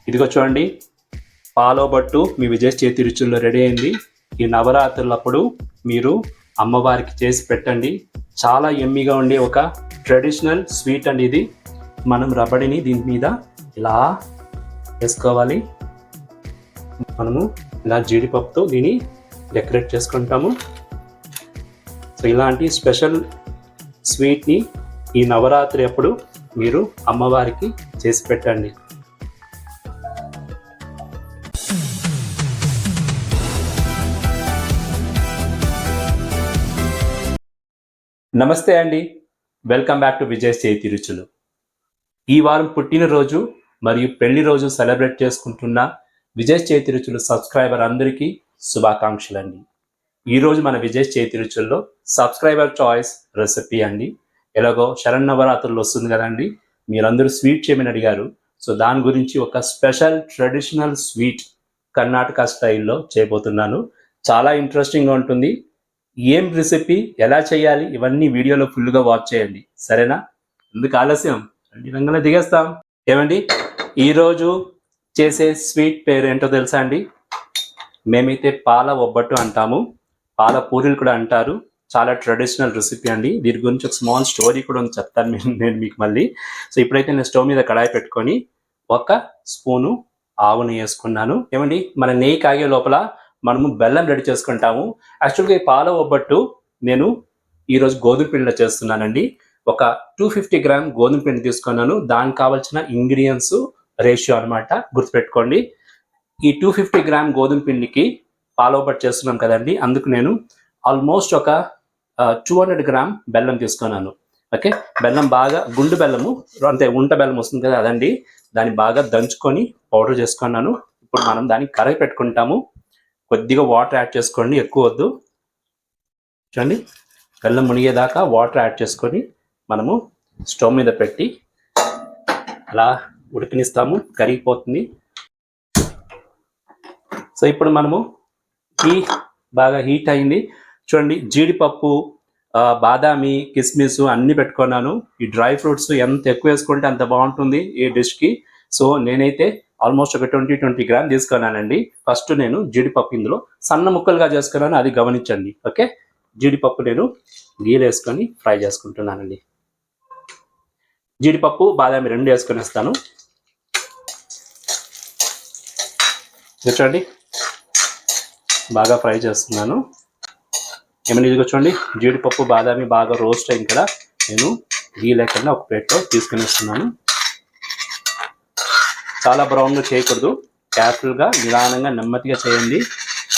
ఇదిగో చూడండి, పాలోబట్టు మీ విజయ చేతి రుచుల్లో రెడీ అయింది. ఈ నవరాత్రులప్పుడు మీరు అమ్మవారికి చేసి పెట్టండి. చాలా ఎమ్మిగా ఉండే ఒక ట్రెడిషనల్ స్వీట్ అండి ఇది. మనం రబడిని దీని మీద ఇలా వేసుకోవాలి. మనము ఇలా జీడిపప్పుతో దీన్ని డెకరేట్ చేసుకుంటాము. సో ఇలాంటి స్పెషల్ స్వీట్ని ఈ నవరాత్రి అప్పుడు మీరు అమ్మవారికి చేసి పెట్టండి. నమస్తే అండి, వెల్కమ్ బ్యాక్ టు విజయ్ చేతి రుచులు. ఈ వారం పుట్టినరోజు మరియు పెళ్లి రోజు సెలబ్రేట్ చేసుకుంటున్న విజయ్ చేతి రుచులు సబ్స్క్రైబర్ అందరికీ శుభాకాంక్షలు అండి. ఈరోజు మన విజయ్ చేతి రుచుల్లో సబ్స్క్రైబర్ చాయిస్ రెసిపీ అండి. ఎలాగో శరన్నవరాత్రులు వస్తుంది కదండి, మీరందరూ స్వీట్ చేయమని అడిగారు. సో దాని గురించి ఒక స్పెషల్ ట్రెడిషనల్ స్వీట్ కర్ణాటక స్టైల్లో చేయబోతున్నాను. చాలా ఇంట్రెస్టింగ్గా ఉంటుంది. ఏం రెసిపీ, ఎలా చేయాలి, ఇవన్నీ వీడియోలో ఫుల్గా వాచ్ చేయండి, సరేనా? ఎందుకు ఆలస్యం, రండి దిగేస్తాం. ఏమండి, ఈరోజు చేసే స్వీట్ పేరు ఏంటో తెలుసా అండి? మేమైతే పాల ఒబ్బట్టు అంటాము, పాల పూరీలు కూడా అంటారు. చాలా ట్రెడిషనల్ రెసిపీ అండి. దీని గురించి ఒక స్మాల్ స్టోరీ కూడా ఉంది, చెప్తాను నేను మీకు మళ్ళీ. సో ఇప్పుడైతే నేను స్టవ్ మీద కడాయి పెట్టుకొని 1 స్పూను ఆవు నెయ్యి వేసుకున్నాను. ఏమండి, మన నెయ్యి కాగే లోపల మనము బెల్లం రెడీ చేసుకుంటాము. యాక్చువల్గా ఈ పాల ఒబ్బట్టు నేను ఈరోజు గోధుమ పిండిలో చేస్తున్నానండి. ఒక 250 గ్రామ్ గోధుమ పిండి తీసుకున్నాను. దానికి కావాల్సిన ఇంగ్రీడియంట్స్ రేషియో అనమాట, గుర్తుపెట్టుకోండి. ఈ 250 గ్రామ్ గోధుమ పిండికి పాల ఒబ్బట్టు చేస్తున్నాం కదండి, అందుకు నేను ఆల్మోస్ట్ ఒక 200 గ్రామ్ బెల్లం తీసుకున్నాను. ఓకే, బెల్లం బాగా గుండు బెల్లము, అంటే ఉంట బెల్లం వస్తుంది కదా అదండి, దాన్ని బాగా దంచుకొని పౌడర్ చేసుకున్నాను. ఇప్పుడు మనం దాన్ని కరగ పెట్టుకుంటాము. కొద్దిగా వాటర్ యాడ్ చేసుకోండి, ఎక్కువ వద్దు. చూడండి, బెల్లం మునిగేదాకా వాటర్ యాడ్ చేసుకొని మనము స్టవ్ మీద పెట్టి అలా ఉడికినిస్తాము, కరిగిపోతుంది. సో ఇప్పుడు మనము బాగా హీట్ అయింది. చూడండి, జీడిపప్పు, బాదామి, కిస్మిస్ అన్నీ పెట్టుకున్నాను. ఈ డ్రై ఫ్రూట్స్ ఎంత ఎక్కువ వేసుకుంటే అంత బాగుంటుంది ఈ డిష్కి. సో నేనైతే ఆల్మోస్ట్ ఒక 20 గ్రామ్ తీసుకున్నానండి. ఫస్ట్ నేను జీడిపప్పు ఇందులో సన్న ముక్కలుగా చేసుకున్నాను, అది గమనించండి. ఓకే, జీడిపప్పు నేను గీలు వేసుకొని ఫ్రై చేసుకుంటున్నానండి. జీడిపప్పు, బాదామి 2 వేసుకొని వేస్తాను. చూడండి, బాగా ఫ్రై చేస్తున్నాను. ఏమైనా ఇదిగో చూడండి, జీడిపప్పు, బాదామి బాగా రోస్ట్ అయింది కదా, నేను గీ లేకుండా ఒక ప్లేట్లో తీసుకుని వస్తున్నాను. చాలా బ్రౌన్గా చేయకూడదు, కేర్ఫుల్గా నిదానంగా నెమ్మదిగా చేయండి.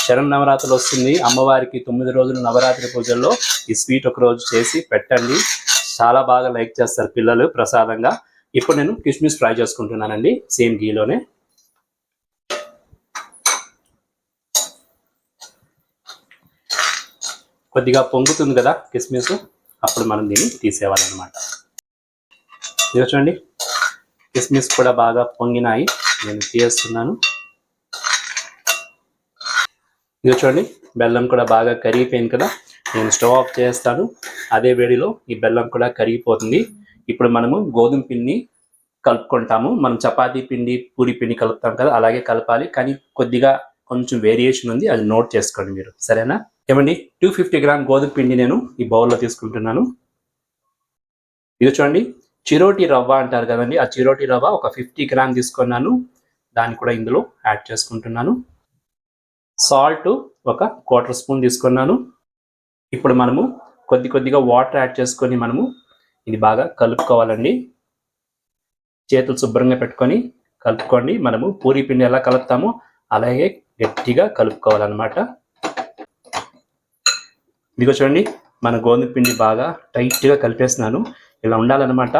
శరన్నవరాత్రులు వస్తుంది, అమ్మవారికి 9 రోజులు నవరాత్రి పూజల్లో ఈ స్వీట్ ఒక రోజు చేసి పెట్టండి. చాలా బాగా లైక్ చేస్తారు పిల్లలు ప్రసాదంగా. ఇప్పుడు నేను కిస్మిస్ ఫ్రై చేసుకుంటున్నానండి, సేమ్ గీలోనే. కొద్దిగా పొంగుతుంది కదా కిస్మిస్, అప్పుడు మనం దీన్ని తీసేయాలన్నమాట. ఇది చూడండి, కిస్మిస్ కూడా బాగా పొంగినాయి, నేను తీస్తున్నాను. ఇది చూడండి, బెల్లం కూడా బాగా కరిగిపోయింది కదా, నేను స్టవ్ ఆఫ్ చేస్తాను. అదే వేడిలో ఈ బెల్లం కూడా కరిగిపోతుంది. ఇప్పుడు మనము గోధుమ పిండిని కలుపుకుంటాము. మనం చపాతీ పిండి, పూరి పిండి కలుపుతాం కదా, అలాగే కలపాలి. కానీ కొద్దిగా కొంచెం వేరియేషన్ ఉంది, అది నోట్ చేసుకోండి మీరు, సరేనా? ఏమండి, 250 గ్రామ్ గోధుమ పిండి నేను ఈ బౌల్లో తీసుకుంటున్నాను. ఇది చూడండి, చిరోటి రవ్వ అంటారు కదండి, ఆ చిరోటి రవ్వ ఒక 50 గ్రామ్ తీసుకున్నాను, దాన్ని కూడా ఇందులో యాడ్ చేసుకుంటున్నాను. సాల్ట్ ఒక 1/4 స్పూన్ తీసుకున్నాను. ఇప్పుడు మనము కొద్దిగా వాటర్ యాడ్ చేసుకొని మనము ఇది బాగా కలుపుకోవాలండి. చేతులు శుభ్రంగా పెట్టుకొని కలుపుకోండి. మనము పూరి పిండి ఎలా కలుపుతామో అలాగే గట్టిగా కలుపుకోవాలన్నమాట. ఇదిగో చూడండి, మన గోధుమ పిండి బాగా టైట్గా కలిపేస్తున్నాను. ఇలా ఉండాలన్నమాట.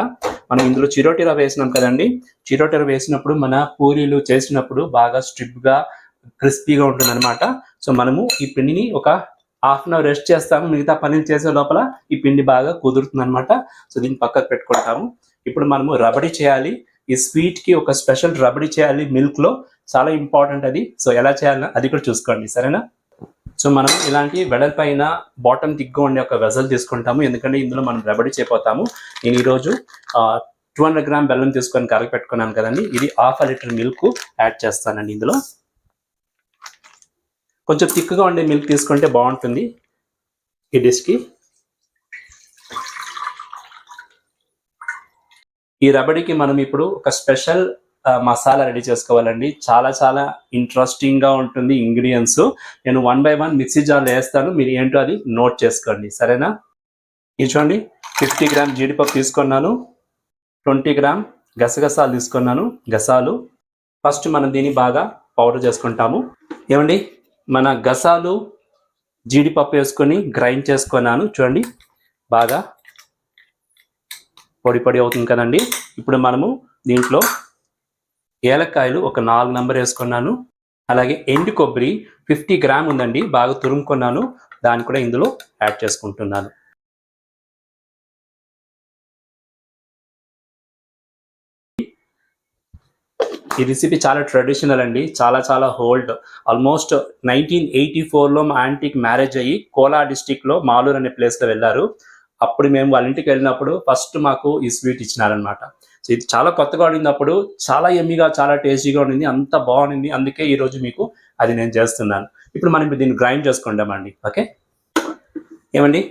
మనం ఇందులో చిరోటి రవ్వ వేసినాం కదండి, చిరోటి రవ్వ వేసినప్పుడు మన పూరీలు చేసినప్పుడు బాగా స్ట్రిప్గా, క్రిస్పీగా ఉంటుంది అనమాట. సో మనము ఈ పిండిని ఒక 1/2 అవర్ రెస్ట్ చేస్తాము, మిగతా పనులు చేసే లోపల ఈ పిండి బాగా కుదురుతుంది అనమాట. సో దీన్ని పక్కకు పెట్టుకుంటాము. ఇప్పుడు మనము రబడి చేయాలి. ఈ స్వీట్కి ఒక స్పెషల్ రబడి చేయాలి మిల్క్లో, చాలా ఇంపార్టెంట్ అది. సో ఎలా చేయాలి అది కూడా చూసుకోండి, సరేనా? సో మనం ఇలాంటి వెడల్పైన బాటమ్ థిక్గా ఉండే ఒక వెజల్ తీసుకుంటాము, ఎందుకంటే ఇందులో మనం రబడి చేయపోతాము. నేను ఈరోజు 200 గ్రామ్ బెల్లం తీసుకొని కరగ పెట్టుకున్నాను కదండి, ఇది 1/2 లీటర్ మిల్క్ యాడ్ చేస్తానండి ఇందులో. కొంచెం థిక్గా ఉండే మిల్క్ తీసుకుంటే బాగుంటుంది ఈ డిష్కి. ఈ రబడికి మనం ఇప్పుడు ఒక స్పెషల్ మసాలా రెడీ చేసుకోవాలండి. చాలా చాలా ఇంట్రెస్టింగ్గా ఉంటుంది ఇంగ్రీడియంట్స్. నేను 1 by 1 మిక్సీ జార్లో వేస్తాను, మీరు ఏంటో అది నోట్ చేసుకోండి, సరేనా? ఇది చూడండి, 50 గ్రామ్ జీడిపప్పు తీసుకున్నాను, 20 గ్రామ్ గసగసాలు తీసుకున్నాను, గసాలు. ఫస్ట్ మనం దీన్ని బాగా పౌడర్ చేసుకుంటాము. ఏమండి, మన గసాలు జీడిపప్పు వేసుకొని గ్రైండ్ చేసుకున్నాను, చూడండి బాగా పొడి పొడి అవుతుంది కదండి. ఇప్పుడు మనము దీంట్లో ఏలక్కాయలు ఒక 4 నంబర్ వేసుకున్నాను, అలాగే ఎండు కొబ్బరి 50 గ్రామ్ ఉందండి, బాగా తురుముకున్నాను, దాన్ని కూడా ఇందులో యాడ్ చేసుకుంటున్నాను. ఈ రెసిపీ చాలా ట్రెడిషనల్ అండి, చాలా చాలా ఓల్డ్. ఆల్మోస్ట్ 1984లో మా ఆంటీకి మ్యారేజ్ అయ్యి కోలార్ డిస్టిక్లో మాలూరు అనే ప్లేస్లో వెళ్ళారు. అప్పుడు మేము వాళ్ళ ఇంటికి వెళ్ళినప్పుడు ఫస్ట్ మాకు ఈ స్వీట్ ఇచ్చినారనమాట. సో ఇది చాలా కొత్తగా ఉండింది, అప్పుడు చాలా ఎమ్మిగా చాలా టేస్టీగా ఉండింది, అంత బాగుండింది. అందుకే ఈరోజు మీకు అది నేను చేస్తున్నాను. ఇప్పుడు మనం దీన్ని గ్రైండ్ చేసుకుంటామండి. ఓకే ఏమండి,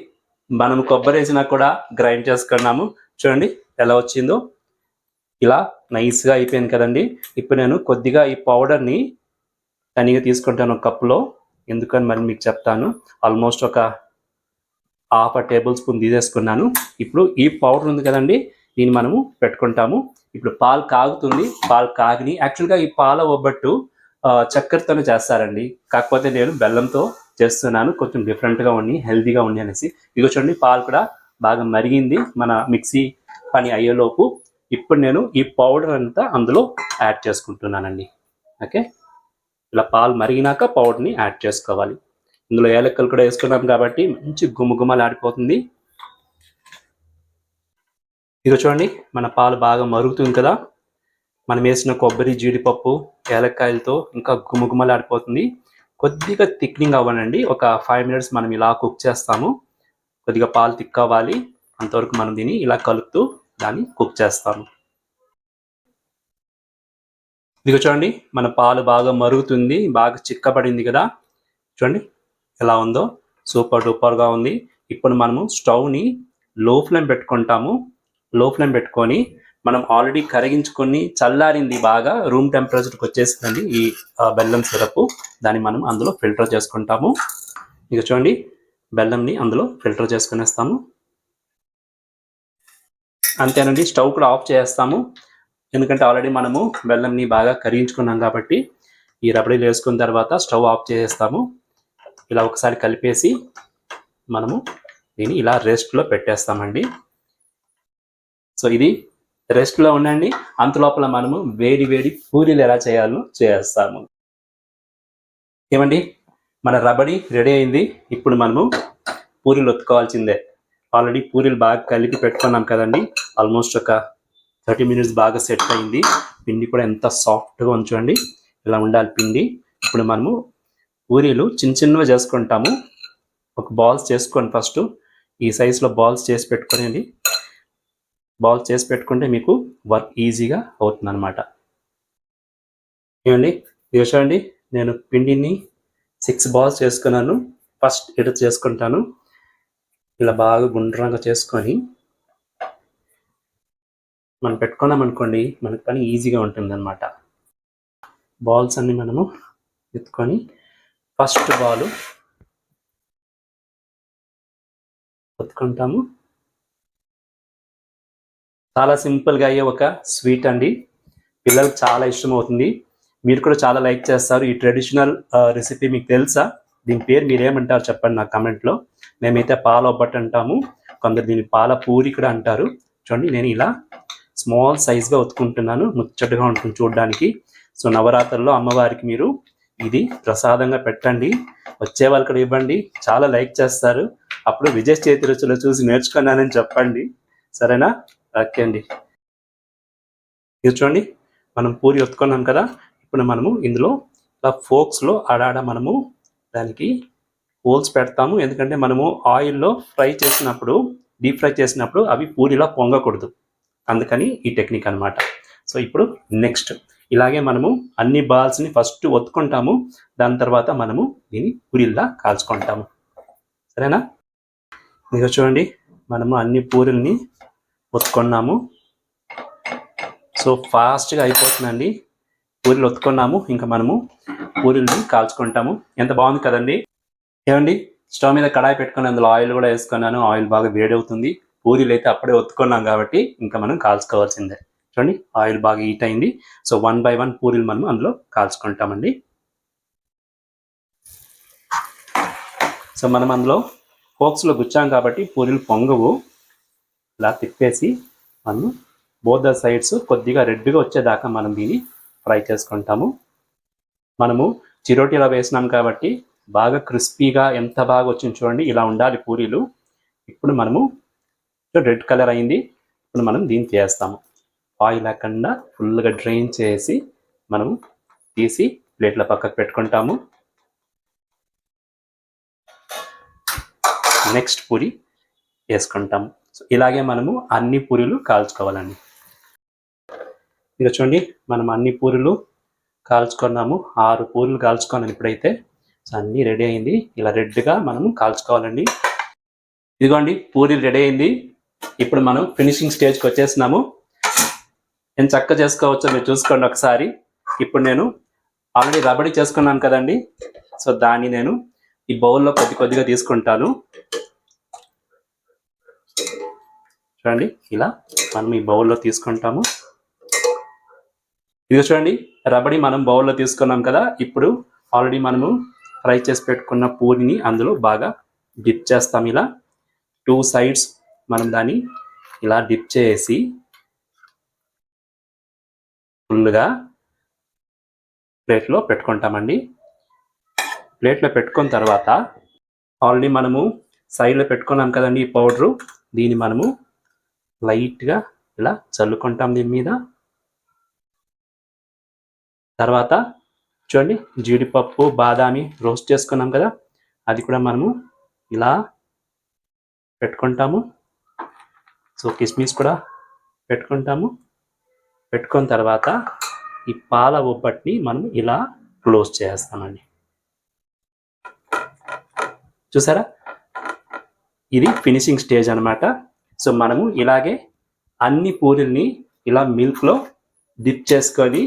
మనం కొబ్బరి వేసినా కూడా గ్రైండ్ చేసుకున్నాము, చూడండి ఎలా వచ్చిందో, ఇలా నైస్గా అయిపోయింది కదండి. ఇప్పుడు నేను కొద్దిగా ఈ పౌడర్ని తనిగా తీసుకుంటాను కప్పులో, ఎందుకని మరి మీకు చెప్తాను. ఆల్మోస్ట్ ఒక 1/2 టేబుల్ స్పూన్ తీసేసుకున్నాను. ఇప్పుడు ఈ పౌడర్ ఉంది కదండి, దీన్ని మనము పెట్టుకుంటాము. ఇప్పుడు పాలు కాగుతుంది, పాలు కాగిని యాక్చువల్గా ఈ పాల ఒబ్బట్టు చక్కెరతోనే చేస్తారండి, కాకపోతే నేను బెల్లంతో చేస్తున్నాను, కొంచెం డిఫరెంట్గా ఉండి హెల్తీగా ఉండి అనేసి. ఇదిగో చూడండి, పాలు కూడా బాగా మరిగింది మన మిక్సీ పని అయ్యేలోపు. ఇప్పుడు నేను ఈ పౌడర్ అంతా అందులో యాడ్ చేసుకుంటున్నానండి. ఓకే, ఇలా పాలు మరిగినాక పౌడర్ని యాడ్ చేసుకోవాలి. ఇందులో ఏలక్కలు కూడా వేసుకున్నాం కాబట్టి మంచి గుమగుమలాడిపోతుంది. ఇదిగో చూడండి, మన పాలు బాగా మరుగుతుంది కదా, మనం వేసిన కొబ్బరి జీడిపప్పు ఏలక్కాయలతో ఇంకా గుమగుమలాడిపోతుంది. కొద్దిగా థిక్నింగ్ అవ్వనండి, ఒక 5 minutes మనం ఇలా కుక్ చేస్తాము. కొద్దిగా పాలు థిక్ అవ్వాలి, అంతవరకు మనం దీన్ని ఇలా కలుపుతూ దాన్ని కుక్ చేస్తాము. ఇదిగో చూడండి, మన పాలు బాగా మరుగుతుంది, బాగా చిక్కబడింది కదా, చూడండి ఎలా ఉందో, సూపర్ డూపర్గా ఉంది. ఇప్పుడు మనము స్టవ్ని లో ఫ్లేమ్ పెట్టుకుంటాము. లో ఫ్లేమ్ పెట్టుకొని మనం ఆల్రెడీ కరిగించుకొని చల్లారింది, బాగా రూమ్ టెంపరేచర్కి వచ్చేసిందండి ఈ బెల్లం సిరప్. దాన్ని మనం అందులో ఫిల్టర్ చేసుకుంటాము. ఇక చూడండి, బెల్లంని అందులో ఫిల్టర్ చేసుకునేస్తాము. అంతేనండి, స్టవ్ కూడా ఆఫ్ చేస్తాము, ఎందుకంటే ఆల్రెడీ మనము బెల్లంని బాగా కరిగించుకున్నాం కాబట్టి. ఈ రబడీలు వేసుకున్న తర్వాత స్టవ్ ఆఫ్ చేసేస్తాము. ఇలా ఒకసారి కలిపేసి మనము దీన్ని ఇలా రెస్ట్లో పెట్టేస్తామండి. సో ఇది రెస్ట్లో ఉండండి, అంతలోపల మనము వేడి వేడి పూరీలు ఎలా చేయాలో చేస్తాము. ఏమండి, మన రబడీ రెడీ అయింది. ఇప్పుడు మనము పూరీలు ఒత్తుకోవాల్సిందే. ఆల్రెడీ పూరీలు బాగా కలిపి పెట్టుకున్నాం కదండి, ఆల్మోస్ట్ ఒక 30 minutes బాగా సెట్ అయింది. పిండి కూడా ఎంత సాఫ్ట్గా ఉంచండి, ఇలా ఉండాలి పిండి. ఇప్పుడు మనము పూరీలు చిన్న చిన్నగా చేసుకుంటాము. ఒక బాల్స్ చేసుకోండి, ఫస్ట్ ఈ సైజులో బాల్స్ చేసి పెట్టుకోండి. బాల్స్ చేసి పెట్టుకుంటే మీకు వర్క్ ఈజీగా అవుతుంది అనమాట. ఏమండి, ఇది చూడండి, నేను పిండిని 6 balls చేసుకున్నాను. ఫస్ట్ ఎటు చేసుకుంటాను, ఇలా బాగా గుండ్రంగా చేసుకొని మనం పెట్టుకున్నాం అనుకోండి, మనకి పని ఈజీగా ఉంటుంది అనమాట. బాల్స్ అన్ని మనము ఎత్తుకొని ఫస్ట్ బాల్ ఒత్తుకుంటాము. చాలా సింపుల్గా అయ్యే ఒక స్వీట్ అండి, పిల్లలకు చాలా ఇష్టం అవుతుంది, మీరు కూడా చాలా లైక్ చేస్తారు. ఈ ట్రెడిషనల్ రెసిపీ మీకు తెలుసా? దీని పేరు మీరేమంటారు చెప్పండి నా కమెంట్లో. మేమైతే పాల ఒబ్బట్టు అంటాము, కొందరు దీన్ని పాల పూరి కూడా అంటారు. చూడండి, నేను ఇలా స్మాల్ సైజ్గా ఒత్తుకుంటున్నాను, ముచ్చటగా ఉంటుంది చూడడానికి. సో నవరాత్రుల్లో అమ్మవారికి మీరు ఇది ప్రసాదంగా పెట్టండి, వచ్చే వాళ్ళు కూడా ఇవ్వండి, చాలా లైక్ చేస్తారు. అప్పుడు విజయ్ చేతి రుచులు చూసి నేర్చుకున్నానని చెప్పండి, సరేనా? ఓకే అండి, ఇది చూడండి, మనం పూరి ఒత్తుకున్నాం కదా. ఇప్పుడు మనము ఇందులో ఇలా ఫోక్స్లో ఆడాడ మనము దానికి హోల్స్ పెడతాము, ఎందుకంటే మనము ఆయిల్లో ఫ్రై చేసినప్పుడు, డీప్ ఫ్రై చేసినప్పుడు అవి పూరిలా పొంగకూడదు. అందుకని ఈ టెక్నిక్ అనమాట. సో ఇప్పుడు నెక్స్ట్ ఇలాగే మనము అన్ని బాల్స్ని ఫస్ట్ ఒత్తుకుంటాము, దాని తర్వాత మనము దీన్ని పూరిల్లా కాల్చుకుంటాము. సరేనా? ఇక చూడండి, మనము అన్ని పూరిల్ని ఒత్తుకున్నాము. సో ఫాస్ట్గా అయిపోతుందండి. పూరీలు ఒత్తుకున్నాము, ఇంకా మనము పూరీల్ని కాల్చుకుంటాము. ఎంత బాగుంది కదండి. ఏమండి, స్టవ్ మీద కడాయి పెట్టుకుని అందులో ఆయిల్ కూడా వేసుకున్నాను. ఆయిల్ బాగా వేడవుతుంది. పూరీలు అయితే అప్పుడే ఒత్తుకున్నాం కాబట్టి ఇంకా మనం కాల్చుకోవాల్సిందే. చూడండి, ఆయిల్ బాగా హీట్ అయింది. సో 1 by 1 పూరీలు మనం అందులో కాల్చుకుంటామండి. సో మనం అందులో ఫోక్స్లో గుచ్చాం కాబట్టి పూరీలు పొంగవు. ఇలా తిప్పేసి మనం బోత్ ద సైడ్స్ కొద్దిగా రెడ్గా వచ్చేదాకా మనం దీన్ని ఫ్రై చేసుకుంటాము. మనము చిరోటీలా వేసినాం కాబట్టి బాగా క్రిస్పీగా ఎంత బాగా వచ్చింది చూడండి. ఇలా ఉండాలి పూరీలు. ఇప్పుడు మనము రెడ్ కలర్ అయింది. ఇప్పుడు మనం దీన్ని చేస్తాము. ఆయిల్ లేకుండా ఫుల్గా డ్రైన్ చేసి మనము తీసి ప్లేట్ల పక్కకు పెట్టుకుంటాము. నెక్స్ట్ పూరి వేసుకుంటాము. సో ఇలాగే మనము అన్ని పూరీలు కాల్చుకోవాలండి. ఇక చూడండి, మనం అన్ని పూరీలు కాల్చుకున్నాము. 6 పూరీలు కాల్చుకున్నాను ఇప్పుడైతే. సో అన్నీ రెడీ అయింది. ఇలా రెడ్గా మనము కాల్చుకోవాలండి. ఇదిగోండి, పూరీలు రెడీ అయింది. ఇప్పుడు మనం ఫినిషింగ్ స్టేజ్కి వచ్చేసినాము. నేను చక్కగా చేసుకోవచ్చో మీరు చూసుకోండి ఒకసారి. ఇప్పుడు నేను ఆల్రెడీ రబడీ చేసుకున్నాను కదండి. సో దాన్ని నేను ఈ బౌల్లో కొద్దిగా తీసుకుంటాను. చూడండి, ఇలా మనం ఈ బౌల్లో తీసుకుంటాము. ఇది చూడండి, రబడీ మనం బౌల్లో తీసుకున్నాం కదా. ఇప్పుడు ఆల్రెడీ మనము ఫ్రై చేసి పెట్టుకున్న పూరిని అందులో బాగా డిప్ చేస్తాం. ఇలా 2 sides మనం దాన్ని ఇలా డిప్ చేసి ఫుల్గా ప్లేట్లో పెట్టుకుంటామండి. ప్లేట్లో పెట్టుకున్న తర్వాత ఆల్రెడీ మనము సైడ్లో పెట్టుకున్నాం కదండి ఈ పౌడరు. దీన్ని మనము లైట్గా ఇలా చల్లుకుంటాం దీని మీద. తర్వాత చూడండి, జీడిపప్పు బాదామి రోస్ట్ చేసుకున్నాం కదా, అది కూడా మనము ఇలా పెట్టుకుంటాము. సో కిస్మిస్ కూడా పెట్టుకుంటాము. పెట్టుకున్న తర్వాత ఈ పాల ఒబ్బట్ని మనం ఇలా క్లోజ్ చేస్తామండి. చూసారా, ఇది ఫినిషింగ్ స్టేజ్ అనమాట. సో మనము ఇలాగే అన్ని పూరీల్ని ఇలా మిల్క్లో డిప్ చేసుకొని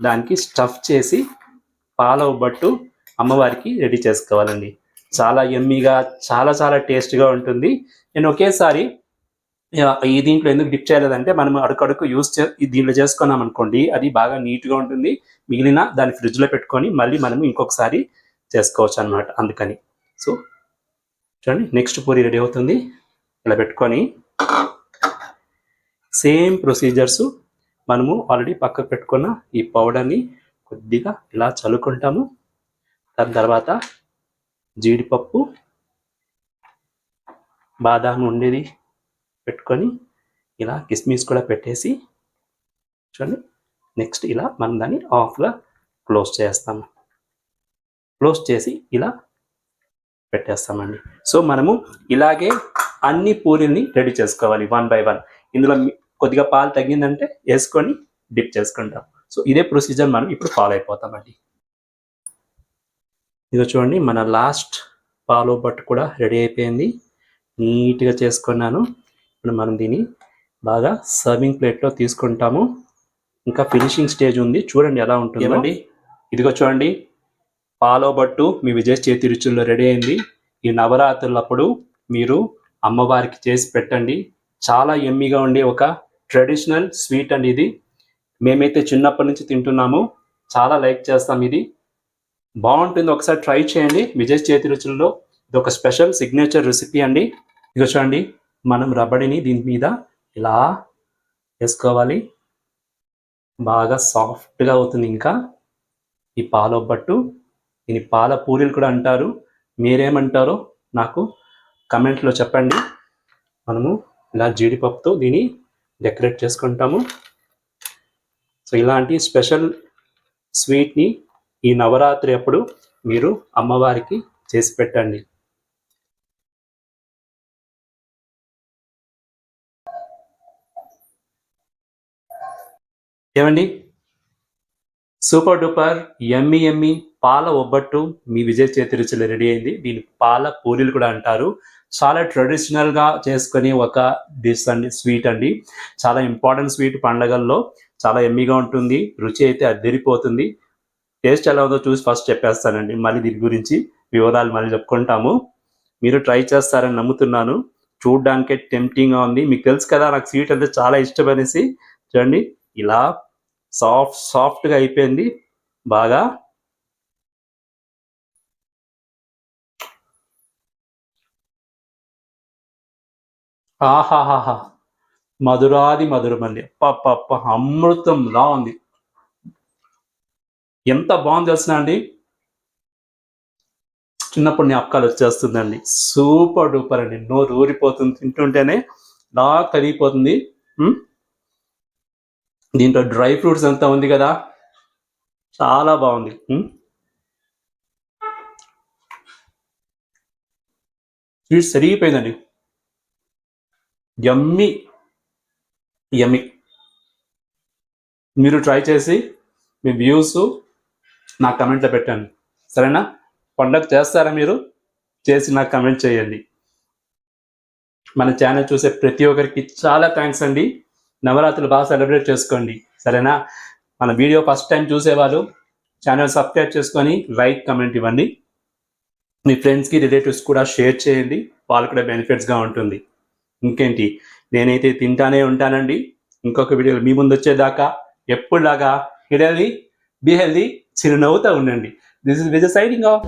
దానికి స్టఫ్ చేసి పాల ఒబ్బట్టు అమ్మవారికి రెడీ చేసుకోవాలండి. చాలా యమ్మీగా, చాలా చాలా టేస్ట్గా ఉంటుంది. నేను ఒకేసారి ఈ దీంట్లో ఎందుకు డిప్ చేయలేదంటే, మనం అడుకడుకు దీంట్లో చేసుకున్నాం అనుకోండి, అది బాగా నీట్గా ఉంటుంది. మిగిలిన దాన్ని ఫ్రిడ్జ్లో పెట్టుకొని మళ్ళీ మనం ఇంకొకసారి చేసుకోవచ్చు అనమాట. అందుకని సో చూడండి, నెక్స్ట్ పూరి రెడీ అవుతుంది. ఇలా పెట్టుకొని సేమ్ ప్రొసీజర్స్ మనము ఆల్రెడీ పక్కకు పెట్టుకున్న ఈ పౌడర్ని కొద్దిగా ఇలా చల్లుకుంటాము. దాని తర్వాత జీడిపప్పు బాదాం ఉండేది పెట్టుకొని ఇలా కిస్మిస్ కూడా పెట్టేసి చూడండి, నెక్స్ట్ ఇలా మనం దాన్ని ఆఫ్గా క్లోజ్ చేస్తాము. క్లోజ్ చేసి ఇలా పెట్టేస్తామండి. సో మనము ఇలాగే అన్ని పూరీల్ని రెడీ చేసుకోవాలి 1 by 1. ఇందులో కొద్దిగా పాలు తగ్గిందంటే వేసుకొని డిప్ చేసుకుంటాం. సో ఇదే ప్రొసీజర్ మనం ఇప్పుడు ఫాలో అయిపోతామండి. ఇదిగో చూడండి, మన లాస్ట్ పాలు బట్టు కూడా రెడీ అయిపోయింది. నీట్గా చేసుకున్నాను. ఇప్పుడు మనం దీన్ని బాగా సర్వింగ్ ప్లేట్లో తీసుకుంటాము. ఇంకా ఫినిషింగ్ స్టేజ్ ఉంది, చూడండి ఎలా ఉంటుందండి. ఇదిగో చూడండి, పాలో బట్టు మీ విజయ్ చేతి రుచుల్లో రెడీ అయింది. ఈ నవరాత్రులప్పుడు మీరు అమ్మవారికి చేసి పెట్టండి. చాలా యమ్మీగా ఉండే ఒక ట్రెడిషనల్ స్వీట్ అండి ఇది. మేమైతే చిన్నప్పటి నుంచి తింటున్నాము, చాలా లైక్ చేస్తాం. ఇది బాగుంటుంది, ఒకసారి ట్రై చేయండి. విజయ్ చేతి రుచుల్లో ఇది ఒక స్పెషల్ సిగ్నేచర్ రెసిపీ అండి. ఇక చూడండి, మనం రబడిని దీని మీద ఇలా వేసుకోవాలి. బాగా సాఫ్ట్గా అవుతుంది. ఇంకా ఈ పాలొబ్బట్టు, దీని పాల పూరీలు కూడా అంటారు. మీరేమంటారో నాకు కమెంట్లో చెప్పండి. మనము ఇలా జీడిపప్పుతో దీన్ని డెకరేట్ చేసుకుంటాము. సో ఇలాంటి స్పెషల్ స్వీట్ని ఈ నవరాత్రి అప్పుడు మీరు అమ్మవారికి చేసి పెట్టండి. ఏమండి, సూపర్ డూపర్ ఎమ్మి ఎమ్మి పాల ఒబ్బట్టు మీ విజయ్ చేతి రుచులు రెడీ అయింది. దీని పాల పూరీలు కూడా అంటారు. చాలా ట్రెడిషనల్గా చేసుకుని ఒక డిష్ అండి, స్వీట్ అండి. చాలా ఇంపార్టెంట్ స్వీట్ పండగల్లో. చాలా ఎమ్మిగా ఉంటుంది, రుచి అయితే అద్దరిపోతుంది. టేస్ట్ ఎలా ఉందో చూసి ఫస్ట్ చెప్పేస్తానండి, మళ్ళీ దీని గురించి వివరాలు మళ్ళీ చెప్పుకుంటాము. మీరు ట్రై చేస్తారని నమ్ముతున్నాను. చూడ్డానికే టెంప్టింగ్గా ఉంది. మీకు తెలుసు కదా నాకు స్వీట్ అంటే చాలా ఇష్టం అనేసి. చూడండి, ఇలా సాఫ్ట్గా అయిపోయింది బాగా. ఆహాహాహా, మధురాది మధురమండి. పప్ప అమృతంలా ఉంది. ఎంత బాగుంది తెలిసిన అండి, చిన్నప్పుడు జ్ఞాపకాలు వచ్చేస్తుందండి. సూపర్ డూపర్ అండి, నోరు ఊరిపోతుంది తింటుంటేనే, నా కరిగిపోతుంది. దీంట్లో డ్రై ఫ్రూట్స్ అంతా ఉంది కదా, చాలా బాగుంది. స్వీట్ సరిగిపోయిందండి. యమ్మీ యమ్మీ. మీరు ట్రై చేసి మీ వ్యూస్ నా కమెంట్లో పెట్టండి, సరేనా? పండగ చేస్తారా మీరు? చేసి నాకు కమెంట్ చేయండి. మన ఛానల్ చూసే ప్రతి ఒక్కరికి చాలా థ్యాంక్స్ అండి. నవరాత్రులు బాగా సెలబ్రేట్ చేసుకోండి, సరేనా? మన వీడియో ఫస్ట్ టైం చూసేవాళ్ళు ఛానల్ సబ్స్క్రైబ్ చేసుకొని లైక్ కమెంట్ ఇవ్వండి. మీ ఫ్రెండ్స్కి రిలేటివ్స్ కూడా షేర్ చేయండి, వాళ్ళు కూడా బెనిఫిట్స్గా ఉంటుంది. ఇంకేంటి, నేనైతే తింటానే ఉంటానండి. ఇంకొక వీడియోలో మీ ముందు వచ్చేదాకా ఎప్పుడులాగా హిట్ హెల్దీ, బీ హెల్దీ, చిరునవ్వుతూ ఉండండి. This is Vijay signing off.